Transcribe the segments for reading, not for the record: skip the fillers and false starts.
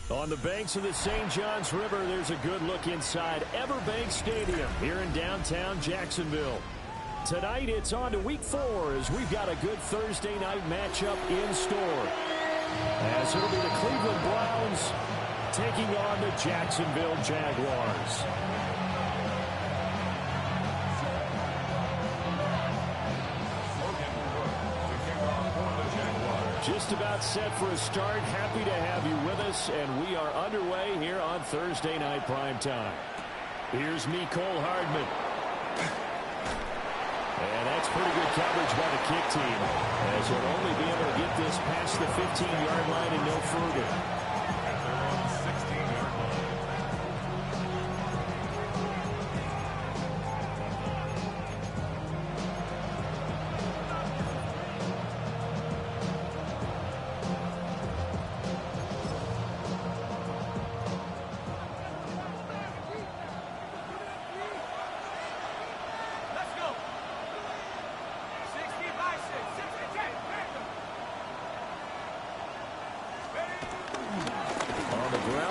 On the banks of the St. Johns River, there's a good look inside Everbank Stadium here in downtown Jacksonville. Tonight, it's on to Week 4 as we've got a good Thursday night matchup in store. As it'll be the Cleveland Browns taking on the Jacksonville Jaguars. Just about set for a start. Happy to have you with us, and we are underway here on Thursday Night Primetime. Here's Mecole Hardman. And that's pretty good coverage by the kick team, as he'll only be able to get this past the 15-yard line and no further.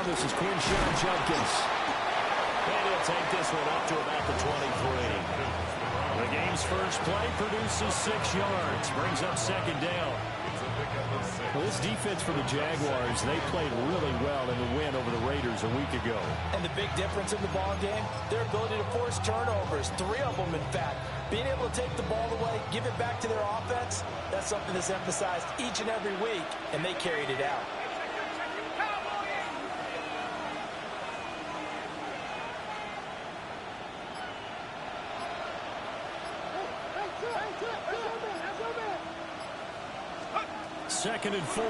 This is Quinshon Judkins. And he'll take this one up to about the 23. The game's first play produces 6 yards. Brings up second down. Well, this defense for the Jaguars, they played really well in the win over the Raiders a week ago. And the big difference in the ball game, their ability to force turnovers, 3 of them in fact. Being able to take the ball away, give it back to their offense, that's something that's emphasized each and every week, and they carried it out. Second and 4.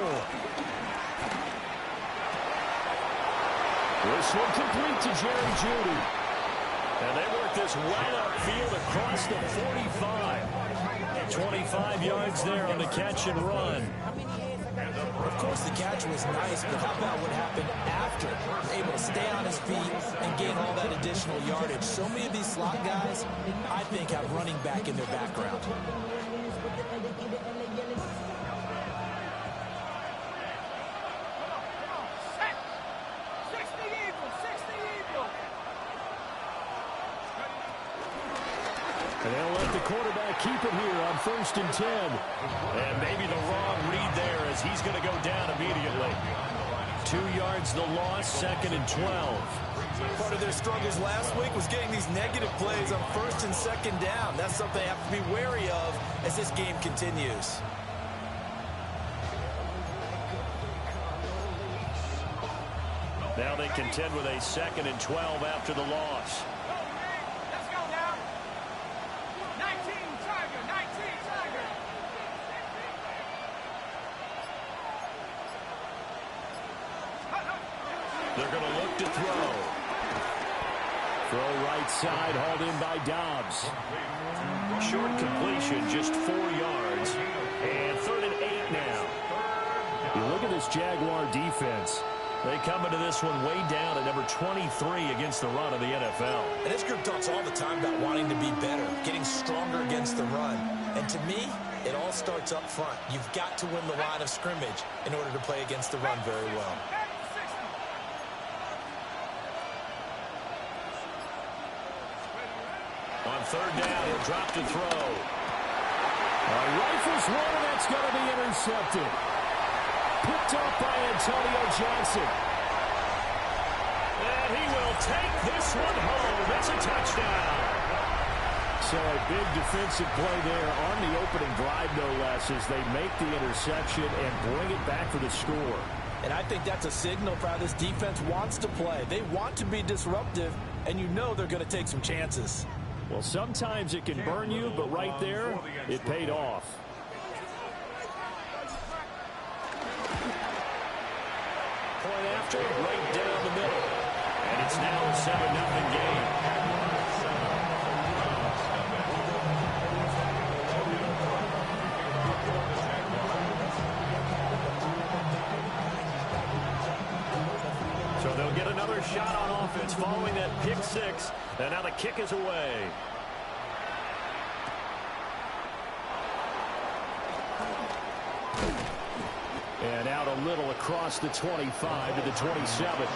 This one complete to Jerry Jeudy. And they work this right upfield across the 45. 25 yards there on the catch and run. Of course, the catch was nice, but how about what happened after? Able to stay on his feet and gain all that additional yardage. So many of these slot guys, I think, have running back in their background. And they'll let the quarterback keep it here on 1st and 10. And maybe the wrong read there as he's going to go down immediately. 2 yards the loss, 2nd and 12. Part of their struggles last week was getting these negative plays on 1st and 2nd down. That's something they have to be wary of as this game continues. Now they contend with a 2nd and 12 after the loss. They're going to look to throw. Throw right side, hauled in by Dobbs. Short completion, just 4 yards. And 3rd and 8 now. You look at this Jaguar defense. They come into this one way down at number 23 against the run of the NFL. And this group talks all the time about wanting to be better, getting stronger against the run. And to me, it all starts up front. You've got to win the line of scrimmage in order to play against the run very well. On 3rd down, he'll drop to throw. Rifles one, and that's going to be intercepted. Picked up by Antonio Johnson. And he will take this one home. It's a touchdown. So a big defensive play there on the opening drive, no less, as they make the interception and bring it back for the score. And I think that's a signal for how this defense wants to play. They want to be disruptive, and you know they're going to take some chances. Well, sometimes it can burn you, but right there, it paid off. Point after, right down the middle. And it's now a 7-0 game. So they'll get another shot on offense following that pick six. And now the kick is away. And out a little across the 25 to the 27.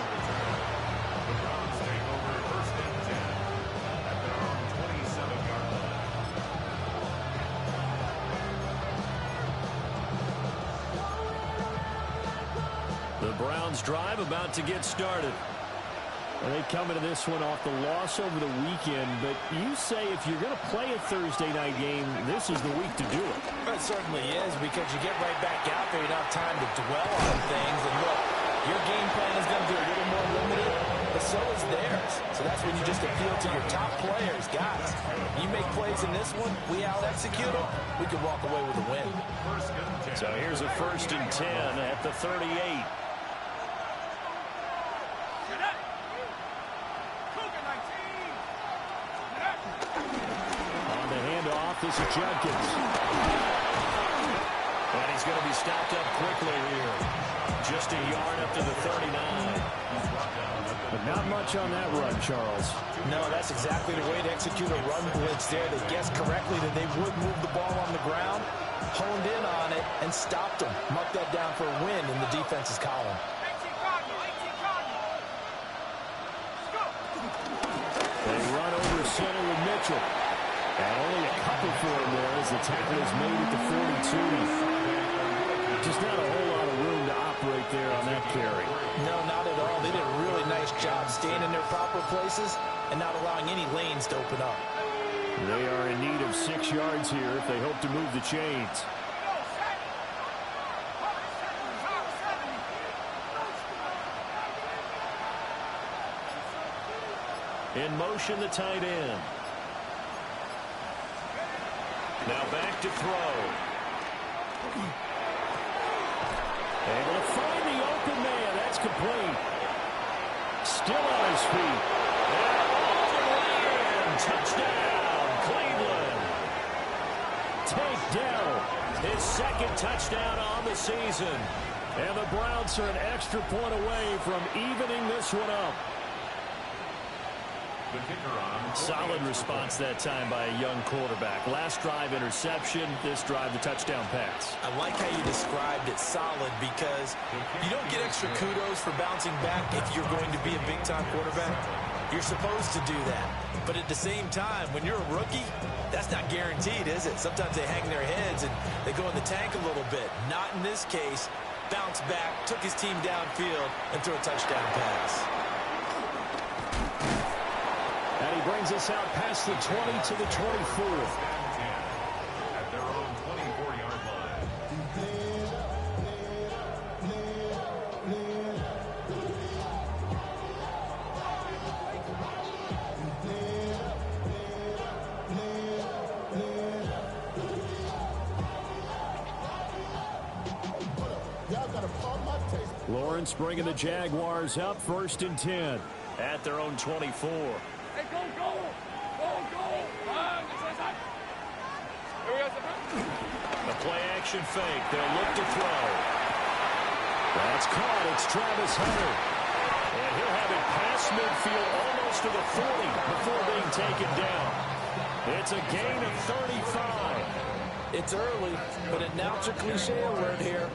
The Browns drive about to get started. And they come into this one off the loss over the weekend, but you say if you're going to play a Thursday night game, this is the week to do it. It certainly is, because you get right back out there. You don't have time to dwell on things. And look, your game plan is going to be a little more limited, but so is theirs. So that's when you just appeal to your top players. Guys, you make plays in this one, we out-execute them, we can walk away with a win. So here's a 1st and 10 at the 38. This is Judkins. And he's going to be stopped up quickly here. Just a yard up to the 39. But not much on that run, Charles. No, that's exactly the way to execute a run blitz there. They guessed correctly that they would move the ball on the ground, honed in on it, and stopped them. Mark that down for a win in the defense's column. They run over center with Mitchell. And only a couple for him there as the tackle is made at the 42. Just not a whole lot of room to operate there on that carry. No, not at all. They did a really nice job staying in their proper places and not allowing any lanes to open up. They are in need of 6 yards here if they hope to move the chains. In motion, the tight end. Now back to throw. Able to find the open man. That's complete. Still on his feet. And touchdown, Cleveland. Tank Dell, his 2nd touchdown on the season. And the Browns are an extra point away from evening this one up. Solid response that time by a young quarterback. Last drive interception, this drive the touchdown pass. I like how you described it, solid, because you don't get extra kudos for bouncing back if you're going to be a big-time quarterback. You're supposed to do that. But at the same time, when you're a rookie, that's not guaranteed, is it? Sometimes they hang their heads and they go in the tank a little bit. Not in this case. Bounce back, took his team downfield, and threw a touchdown pass. And he brings us out past the 20 to the 24. At their own 24-yard line. Lawrence bringing the Jaguars up 1st and 10 at their own 24. Hey, go, go! Go, go! The play action fake. They'll look to throw. That's caught. It's Travis Hunter. And he'll have it past midfield almost to the 40 before being taken down. It's a gain of 35. It's early, but it now a cliche alert here.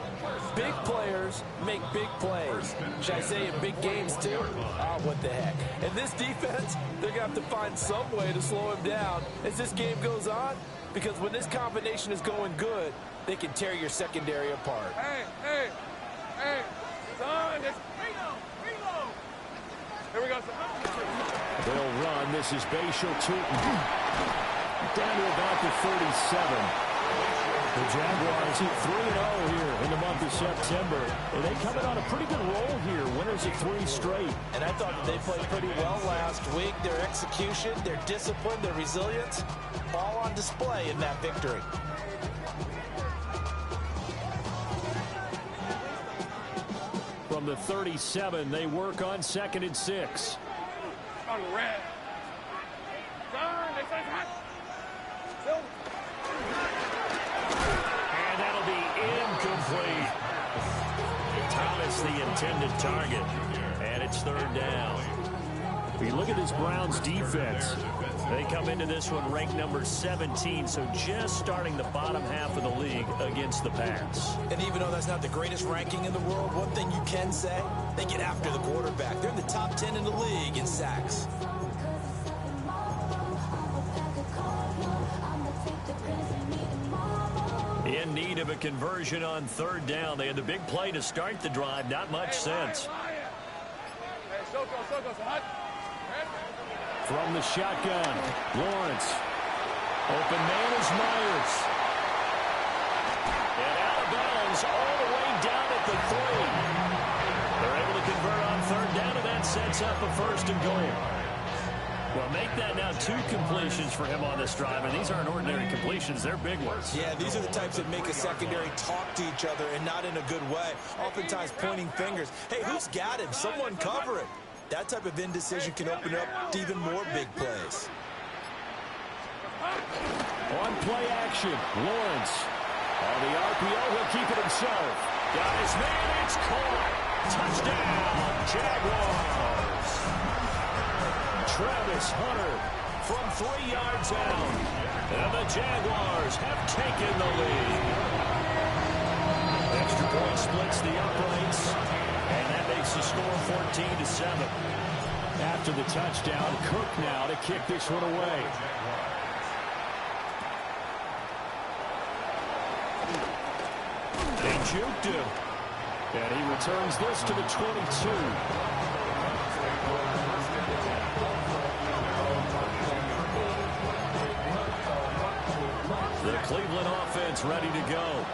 Big players make big plays. Should I say in big games too? Oh, what the heck. And this defense, they're going to have to find some way to slow him down as this game goes on, because when this combination is going good, they can tear your secondary apart. Hey, hey, hey, son, it's reload. Here we go, son. They'll run. This is Bashal Tutin. Down to about the 37. The Jaguars hit 3-0 here in the month of September. And they come in on a pretty good roll here. Winners of 3 straight. And I thought they played pretty well last week. Their execution, their discipline, their resilience, all on display in that victory. From the 37, they work on 2nd and 6. On the red. Son, they say hot. And that'll be incomplete. Thomas, the intended target. And it's 3rd down. If you look at this Browns defense, They come into this one ranked number 17, so just starting the bottom half of the league against the pass. And even though that's not the greatest ranking in the world, one thing you can say, they get after the quarterback. They're in the top 10 in the league in sacks. In need of a conversion on third down. They had the big play to start the drive. Not much sense. From the shotgun, Lawrence. Open man is Myers. And out of bounds all the way down at the 3. They're able to convert on third down, and that sets up a first and goal. Well, make that now 2 completions for him on this drive, and these aren't ordinary completions. They're big ones. Yeah, these are the types that make a secondary talk to each other, and not in a good way. Oftentimes pointing fingers. Hey, who's got him? Someone cover it. That type of indecision can open up to even more big plays. On play action, Lawrence. On the RPO, he'll keep it himself. Got his man, it's caught. Touchdown, Jaguars. Travis Hunter from 3 yards out. And the Jaguars have taken the lead. Extra point splits the uprights. And that makes the score 14-7. After the touchdown, Cook now to kick this one away. They juked him. And he returns this to the 22. The Cleveland offense ready to go.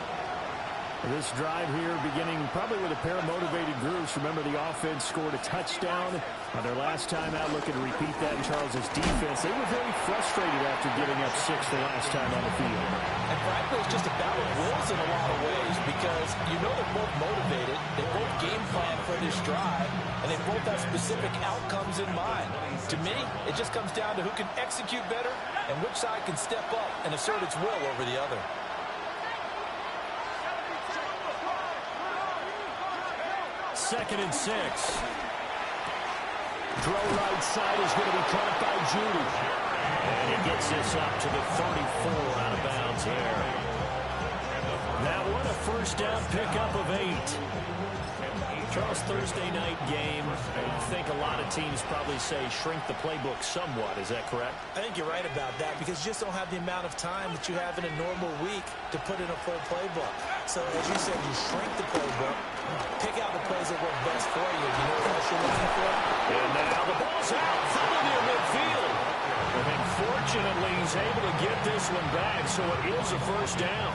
This drive here beginning probably with a pair of motivated groups. Remember, the offense scored a touchdown on their last time out, looking to repeat that in Charles's defense. They were very frustrated after giving up 6 the last time on the field. And frankly, it's just a battle of wills in a lot of ways, because you know they're both motivated. They both game plan for this drive, and they both have specific outcomes in mind. To me, it just comes down to who can execute better and which side can step up and assert its will over the other. Second and 6. Throw right side is going to be caught by Judy. And he gets this up to the 34, out of bounds there. That one a first down pickup of 8. Charles, Thursday night game, I think a lot of teams probably say shrink the playbook somewhat. Is that correct? I think you're right about that, because you just don't have the amount of time that you have in a normal week to put in a full playbook. So, as you said, you shrink the playbook, pick out the plays that work best for you. You know what else you're looking for? And now the ball's out, fouled near midfield. And fortunately, he's able to get this one back, so it is a first down.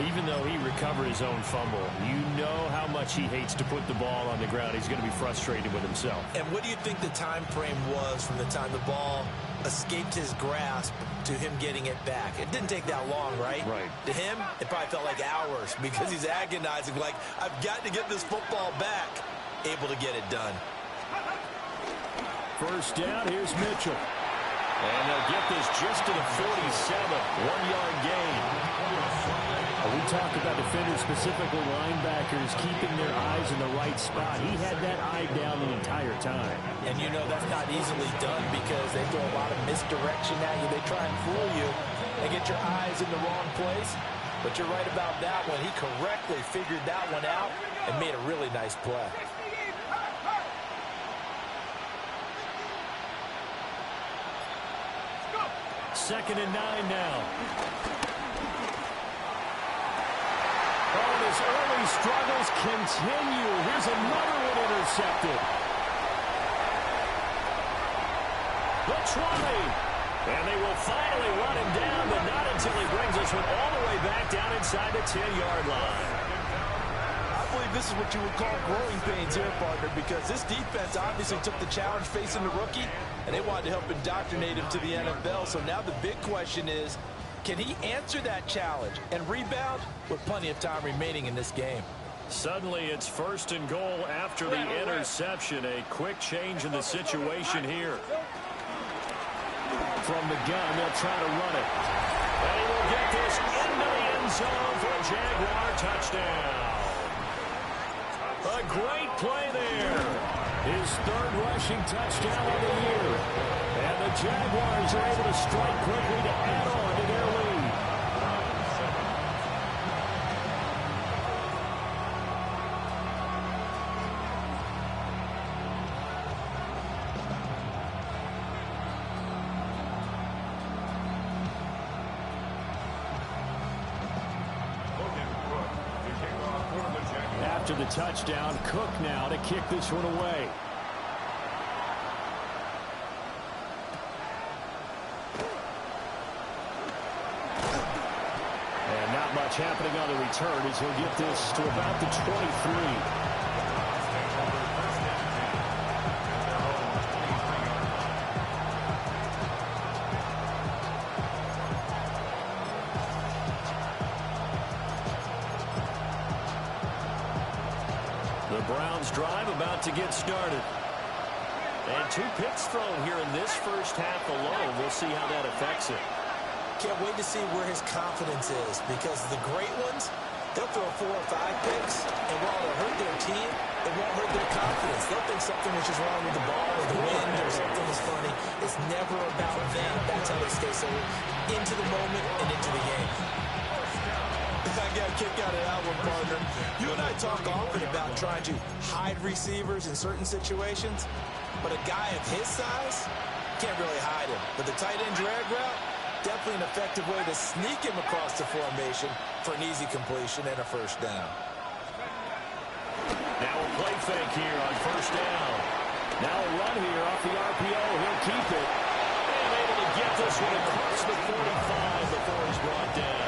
Even though he recovered his own fumble, you know how much he hates to put the ball on the ground. He's going to be frustrated with himself. And what do you think the time frame was from the time the ball escaped his grasp to him getting it back? It didn't take that long, right? Right. To him, it probably felt like hours, because he's agonizing, like, I've got to get this football back. Able to get it done. First down, here's Mitchell. And they'll get this just to the 47, 1-yard gain. We talk about defenders, specifically linebackers, keeping their eyes in the right spot. He had that eye down the entire time. And you know that's not easily done, because they throw a lot of misdirection at you. They try and fool you and get your eyes in the wrong place. But you're right about that one. He correctly figured that one out and made a really nice play. Second and 9 now. His early struggles continue. Here's another one intercepted. The 20. And they will finally run him down, but not until he brings this one all the way back down inside the 10-yard line. I believe this is what you would call growing pains here, partner, because this defense obviously took the challenge facing the rookie, and they wanted to help indoctrinate him to the NFL. So now the big question is, can he answer that challenge and rebound with plenty of time remaining in this game? Suddenly it's first and goal after the interception. A quick change in the situation here. From the gun, they'll try to run it. And he will get this into the end zone for a Jaguar touchdown. A great play there. His third rushing touchdown of the year. And the Jaguars are able to strike quickly to add on to their lead. After the touchdown, Cook now to kick this one away. And not much happening on the return as he'll get this to about the 23. The Browns drive about to get started. And 2 picks thrown here in this first half alone. We'll see how that affects it. Can't wait to see where his confidence is, because the great ones, they'll throw 4 or 5 picks, and while they'll hurt their team, it won't hurt their confidence. They'll think something is just wrong with the ball or the wind or something is funny. It's never about them. That's how they stay so into the moment and into the game. I got a kick out of that one, partner. You and I talk often about trying to hide receivers in certain situations, but a guy of his size can't really hide him. But the tight end drag route, definitely an effective way to sneak him across the formation for an easy completion and a first down. Now a play fake here on first down. Now a run here off the RPO. He'll keep it. And able to get this one across the 45 before he's brought down.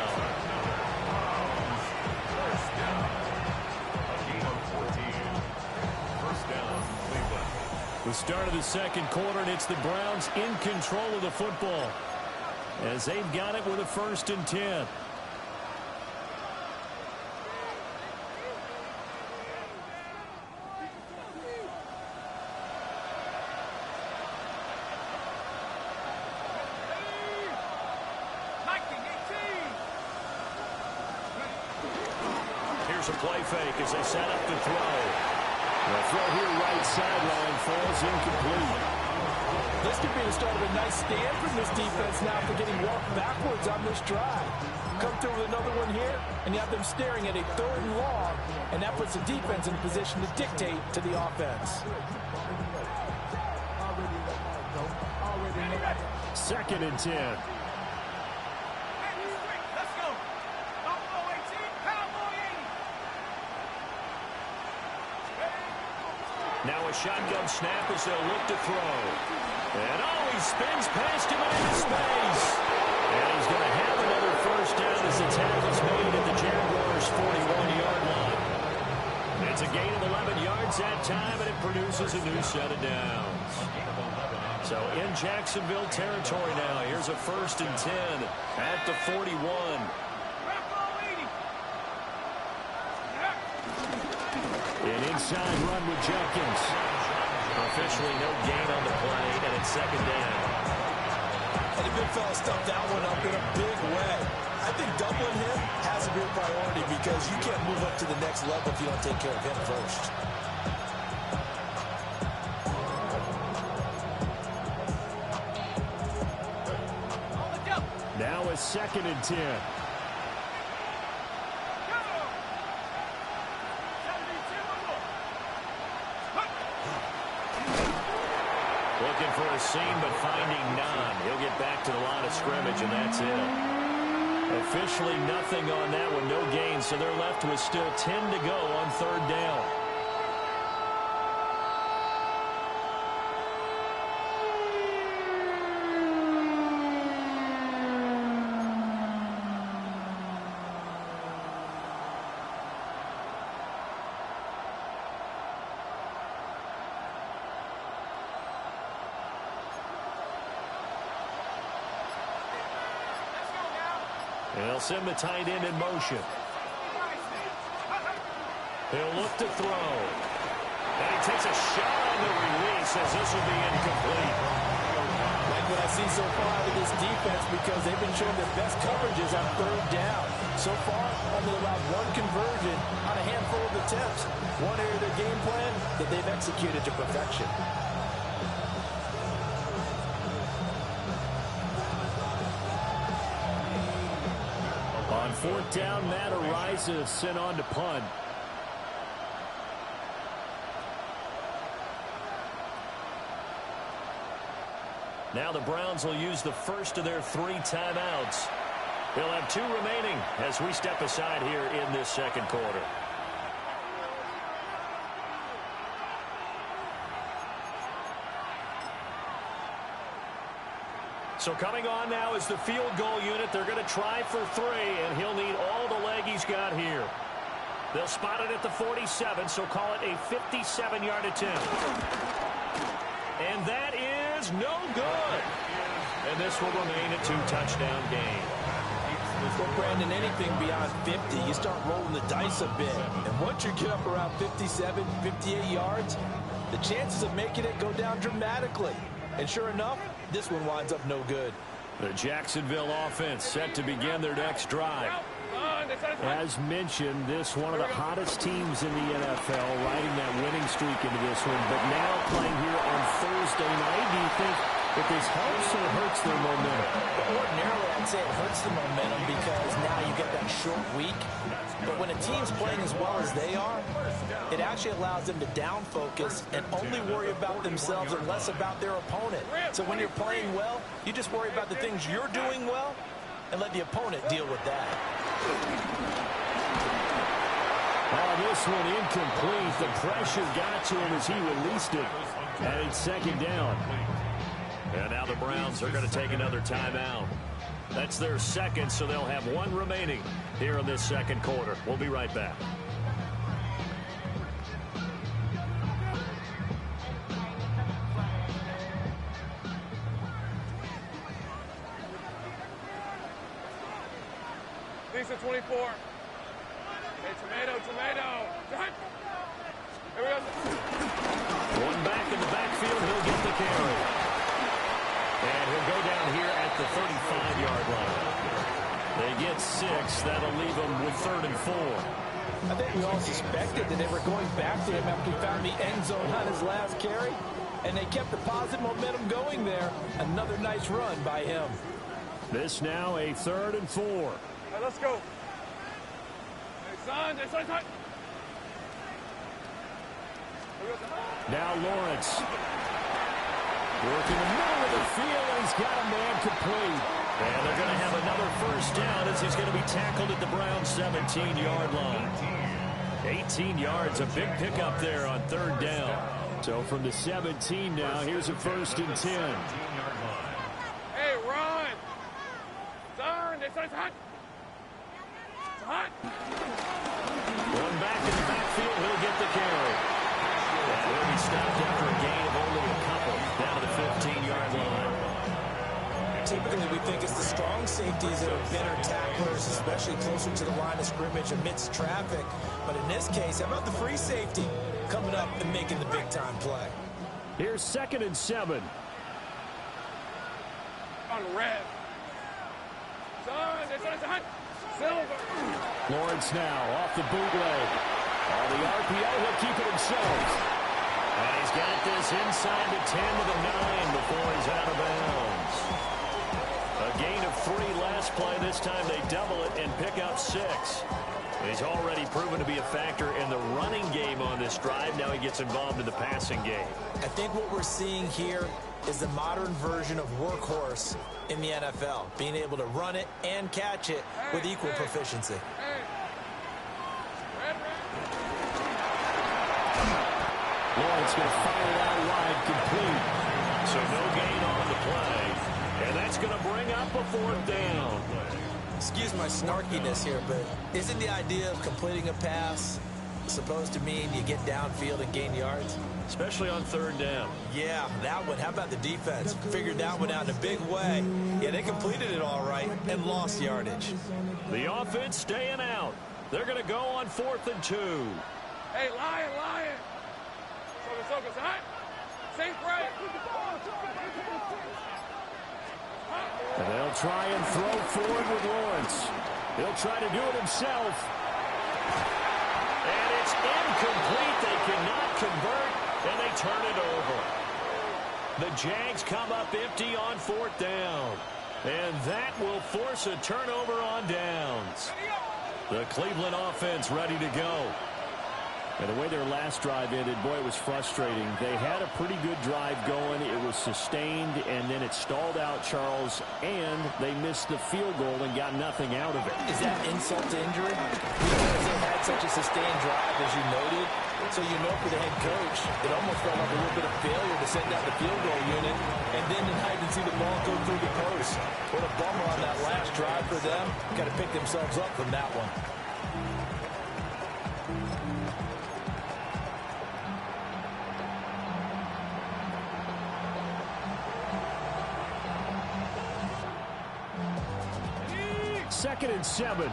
The start of the second quarter, and it's the Browns in control of the football as they've got it with a 1st and 10. Here's a play fake as they set up the throw. The throw here right sideline falls incomplete. This could be the start of a nice stand from this defense now for getting walked backwards on this drive. Come through with another one here, and you have them staring at a 3rd and long, and that puts the defense in a position to dictate to the offense. 2nd and 10. Now a shotgun snap as they'll look to throw. And he spins past him into space. And he's going to have another first down as the tackle's made at the Jaguars' 41-yard line. It's a gain of 11 yards that time, and it produces a new set of downs. So in Jacksonville territory now, here's a 1st and 10 at the 41. An inside run with Jenkins. Officially no gain on the play, and it's 2nd down. And the big fella stuffed that one up in a big way. I think doubling him has to be a priority, because you can't move up to the next level if you don't take care of him first. Now a 2nd and 10. Looking for a seam, but finding none. He'll get back to the line of scrimmage, and that's it. Officially nothing on that one, no gain, so they're left with still 10 to go on 3rd down. And they'll send the tight end in motion. He'll look to throw. And he takes a shot on the release as this will be incomplete. Like what I see so far out of this defense because they've been showing their best coverages on third down. So far, only allowed one conversion on a handful of attempts. One area of their game plan that they've executed to perfection. On fourth down, Matt Araiza sent on to punt. Now the Browns will use the first of their 3 timeouts. They'll have 2 remaining as we step aside here in this second quarter. So coming on now is the field goal unit. They're going to try for 3, and he'll need all the leg he's got here. They'll spot it at the 47, so call it a 57-yard attempt. And that is no good. And this will remain a 2-touchdown game. Well, Brandon, anything beyond 50, you start rolling the dice a bit. And once you get up around 57, 58 yards, the chances of making it go down dramatically. And sure enough, this one winds up no good. The Jacksonville offense set to begin their next drive. As mentioned, this one of the hottest teams in the NFL, riding that winning streak into this one. But now playing here on Thursday night, do you think that this helps or hurts their momentum? Ordinarily, I'd say it hurts the momentum because now you get that short week. But when a team's playing as well as they are, it actually allows them to down focus and only worry about themselves and less about their opponent. So when you're playing well, you just worry about the things you're doing well and let the opponent deal with that. Oh, this one incomplete. The pressure got to him as he released it. And it's second down. And now the Browns are going to take another timeout. That's their second, so they'll have 1 remaining here in this second quarter. We'll be right back. Lisa 24. Hey, tomato. Here we go. One back in the backfield, he'll get the carry. And he'll go down here at the 35-yard line. They get 6. That'll leave them with 3rd and 4. I think we all suspected that they were going back to him after he found the end zone on his last carry. And they kept the positive momentum going there. Another nice run by him. This now a 3rd and 4. All right, let's go. Hey, son. Now Lawrence. Working the middle of the field, and he's got a man complete. And they're going to have another first down as he's going to be tackled at the Browns' 17-yard line. 18 yards, a big pickup there on 3rd down. So from the 17 now, here's a 1st and 10. Hey, run. Son, it's hot. It's hot. One back in the backfield, he'll get the carry. That will be stopped after a gain of only a couple down to the 15-yard line. Typically, we think it's the strong safeties that are better tacklers, especially closer to the line of scrimmage amidst traffic. But in this case, how about the free safety coming up and making the big-time play? Here's 2nd and 7. On red. Son, it's hot. Silver. Lawrence now off the bootleg. On the RPO, he'll keep it himself. And he's got this inside the 10 to the 9 before he's out of bounds. A gain of 3 last play. This time they double it and pick up 6. He's already proven to be a factor in the running game on this drive. Now he gets involved in the passing game. I think what we're seeing here is the modern version of workhorse in the NFL, being able to run it and catch it with equal proficiency. Lawrence going to fire it out wide, complete. So no gain on the play. And that's going to bring up a 4th down. Excuse my snarkiness here, but isn't the idea of completing a pass supposed to mean you get downfield and gain yards? Especially on 3rd down. Yeah, that one. How about the defense? Figured that one out in a big way. Yeah, they completed it all right and lost yardage. The offense staying out. They're going to go on 4th and 2. Hey, Lion. Focus, hot. Safe right. And they'll try and throw forward with Lawrence. He'll try to do it himself. And it's incomplete. They cannot convert, and they turn it over. The Jags come up empty on 4th down. And that will force a turnover on downs. The Cleveland offense ready to go. And the way their last drive ended, boy, it was frustrating. They had a pretty good drive going. It was sustained, and then it stalled out, Charles, and they missed the field goal and got nothing out of it. Is that insult to injury? Because they had such a sustained drive, as you noted. So you know for the head coach, it almost felt like a little bit of failure to send out the field goal unit, and then tonight to see the ball go through the post. What a bummer on that last drive for them. Got to pick themselves up from that one. Second and 7.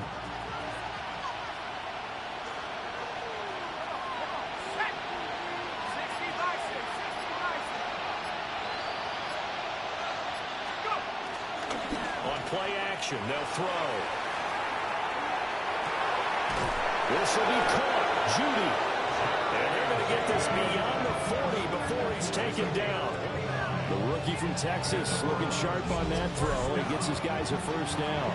On play action, they'll throw. This will be caught. Judy. And they're going to get this beyond the 40 before he's taken down. The rookie from Texas looking sharp on that throw. He gets his guys a first down.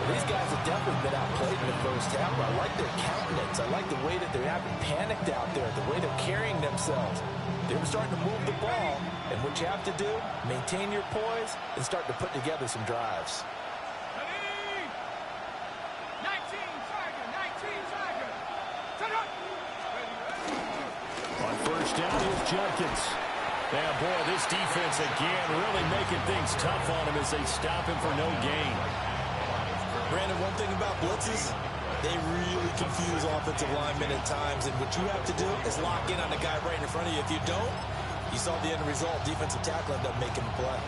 These guys have definitely been outplayed in the first half. I like their countenance. I like the way that they haven't panicked out there, the way they're carrying themselves. They're starting to move the ball, and what you have to do, maintain your poise and start to put together some drives. On first down, here's Judkins. Yeah, boy, this defense again really making things tough on him as they stop him for no gain. Brandon, one thing about blitzes, they really confuse offensive linemen at times, and what you have to do is lock in on the guy right in front of you. If you don't, you saw the end result. Defensive tackle ended up making the play.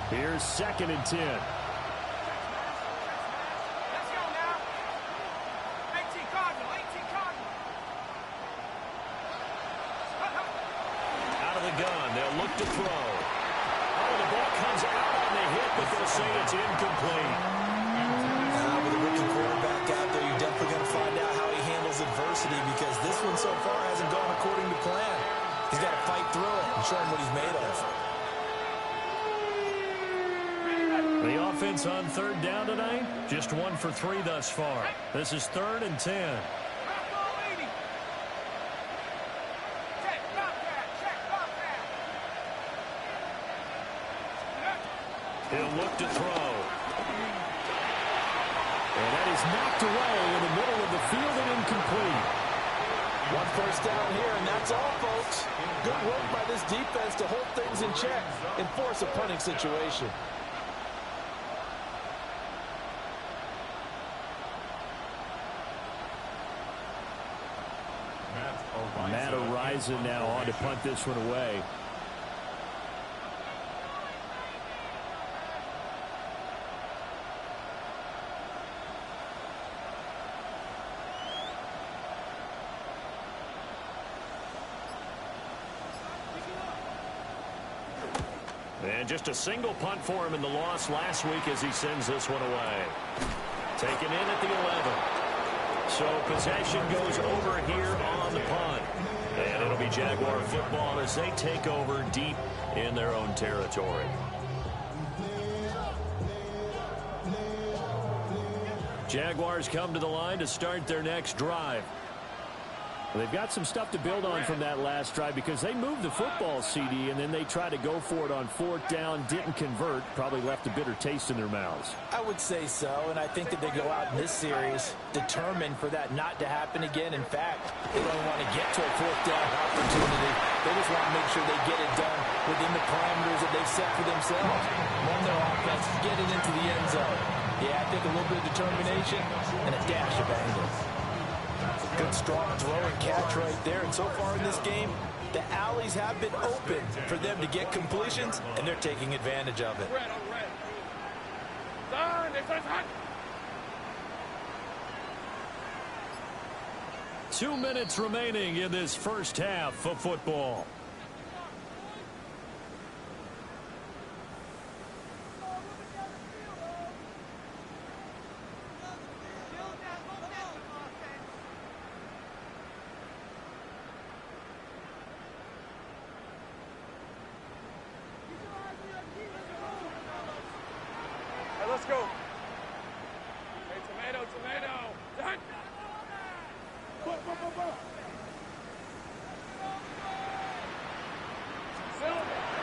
Here's 2nd and 10. Let's go now. 18 Cardinal, 18 Cardinal. Out of the gun, they'll look to throw. Oh, the ball comes out on the hit, but they'll say it's incomplete. With a rookie quarterback out there, you're definitely going to find out how he handles adversity, because this one so far hasn't gone according to plan. He's got to fight through it and show him what he's made of. The offense on 3rd down tonight, just 1 for 3 thus far. This is 3rd and 10. He'll look to throw. And that is knocked away in the middle of the field and incomplete. 1 first down here, and that's all, folks. Good work by this defense to hold things in check and force a punting situation. Matt Araiza now on to punt this one away. And just a single punt for him in the loss last week as he sends this one away. Taken in at the 11. So possession goes over here on the punt. And it'll be Jaguar football as they take over deep in their own territory. Jaguars come to the line to start their next drive. They've got some stuff to build on from that last drive because they moved the football, CD, and then they tried to go for it on 4th down, didn't convert, probably left a bitter taste in their mouths. I would say so, and I think that they go out in this series determined for that not to happen again. In fact, they don't want to get to a 4th down opportunity. They just want to make sure they get it done within the parameters that they've set for themselves. Run their offense, get it into the end zone. Yeah, I think a little bit of determination and a dash of anger. Good strong throw and catch right there. And so far in this game, the alleys have been open for them to get completions, and they're taking advantage of it. 2 minutes remaining in this first half of football.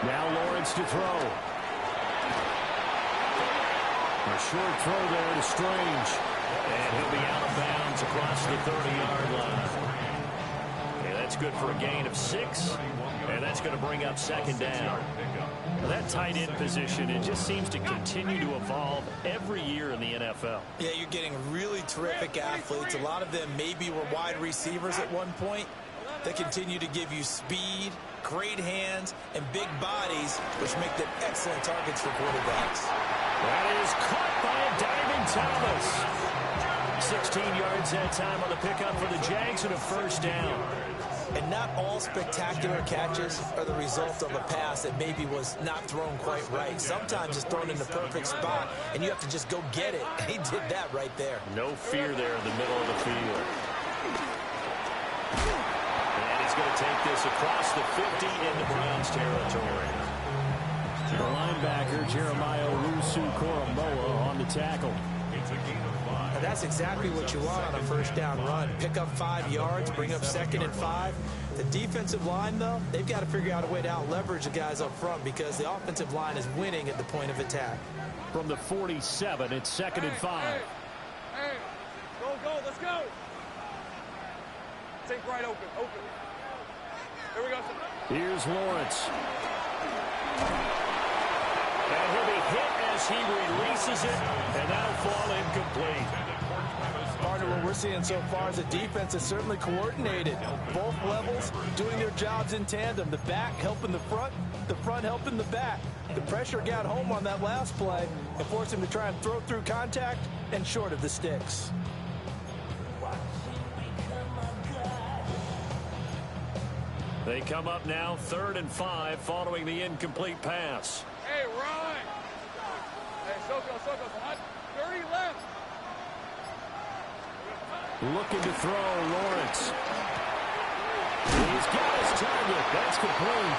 Now Lawrence to throw. A short throw there to Strange. And he'll be out of bounds across the 30-yard line. Yeah, that's good for a gain of 6. And that's going to bring up second down. That tight end position, it just seems to continue to evolve every year in the NFL. Yeah, you're getting really terrific athletes. A lot of them maybe were wide receivers at one point. They continue to give you speed, great hands, and big bodies, which make them excellent targets for quarterbacks. That is caught by a diving Thomas. 16 yards that time on the pickup for the Jags and a first down. And not all spectacular catches are the result of a pass that maybe was not thrown quite right. Sometimes it's thrown in the perfect spot, and you have to just go get it. He did that right there. No fear there in the middle of the field. And he's going to take this across the 50 into Browns territory. The linebacker, Jeremiah Owusu-Koramoah, on the tackle. Now that's exactly what you want on a first down run. Pick up 5 yards, bring up 2nd and 5. The defensive line, though, they've got to figure out a way to out-leverage the guys up front because the offensive line is winning at the point of attack. From the 47, it's 2nd and 5. Hey, go, let's go. Take right open. Here we go. Here's Lawrence. And he'll be hit as he releases it, and that'll fall incomplete. Partner, what we're seeing so far is the defense is certainly coordinated. Both levels doing their jobs in tandem. The back helping the front helping the back. The pressure got home on that last play and forced him to try and throw through contact and short of the sticks. They come up now 3rd and 5 following the incomplete pass. Hey, Ryan. Hey, Soko, hot. 30 left. Looking to throw, Lawrence. He's got his target. That's complete.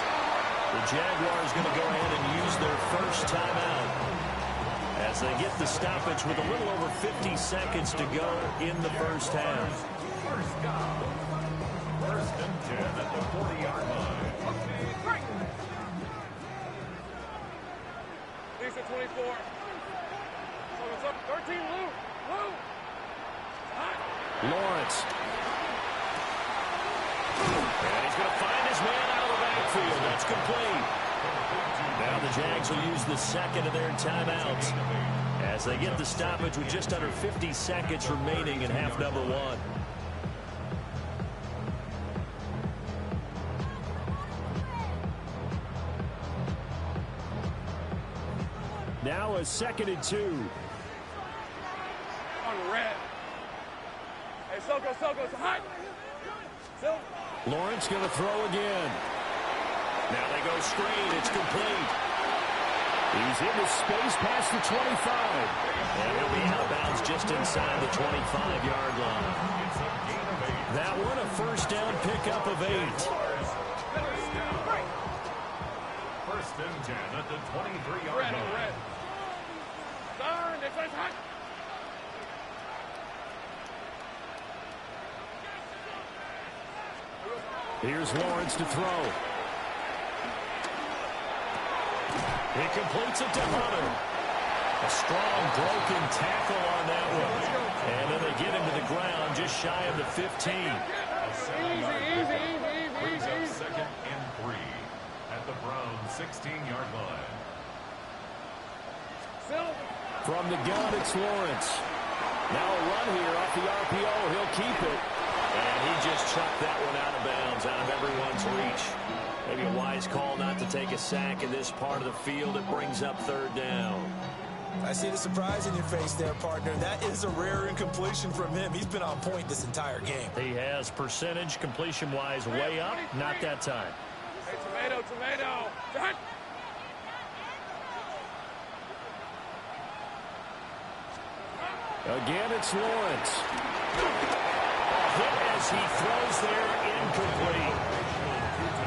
The Jaguars going to go ahead and use their first timeout as they get the stoppage with a little over 50 seconds to go in the first half. First and 10 at the 40-yard line. Lisa 24. So it's up 13, Lou. Lawrence. And he's going to find his man out of the backfield. That's complete. Now the Jags will use the second of their timeouts as they get the stoppage with just under 50 seconds remaining in half number 1. Now a 2nd and 2. On red. Hey, Soko, it's hot. Lawrence going to throw again. Now they go straight. It's complete. He's into space past the 25. And he'll be out of bounds just inside the 25-yard line. That one a first down pickup of 8. First and 10 at the 23-yard line. Red. Darn, this one's hot. Here's Lawrence to throw. He completes it to Hunter. A strong broken tackle on that one. And then they get him to the ground just shy of the 15. Easy. Brings up 2nd and 3 at the Browns 16-yard line. From the gun, it's Lawrence. Now a run here off the RPO. He'll keep it. And he just chucked that one out of bounds, out of everyone's reach. Maybe a wise call not to take a sack in this part of the field. It brings up 3rd down. I see the surprise in your face there, partner. That is a rare incompletion from him. He's been on point this entire game. He has percentage completion-wise way up. Not that time. Hey, tomato. Hot. Again, it's Lawrence. Hit as he throws there, incomplete.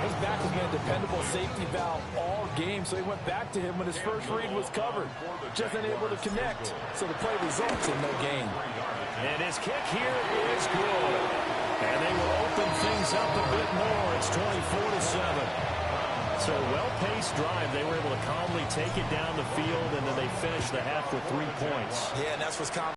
His back has been a dependable safety valve all game, so he went back to him when his first read was covered. Just unable to connect, so the play results in no gain. And his kick here is good. And they will open things up a bit more. It's 24-7. So well-paced drive. They were able to calmly take it down the field, and then they finished the half with 3 points. Yeah, and that's what's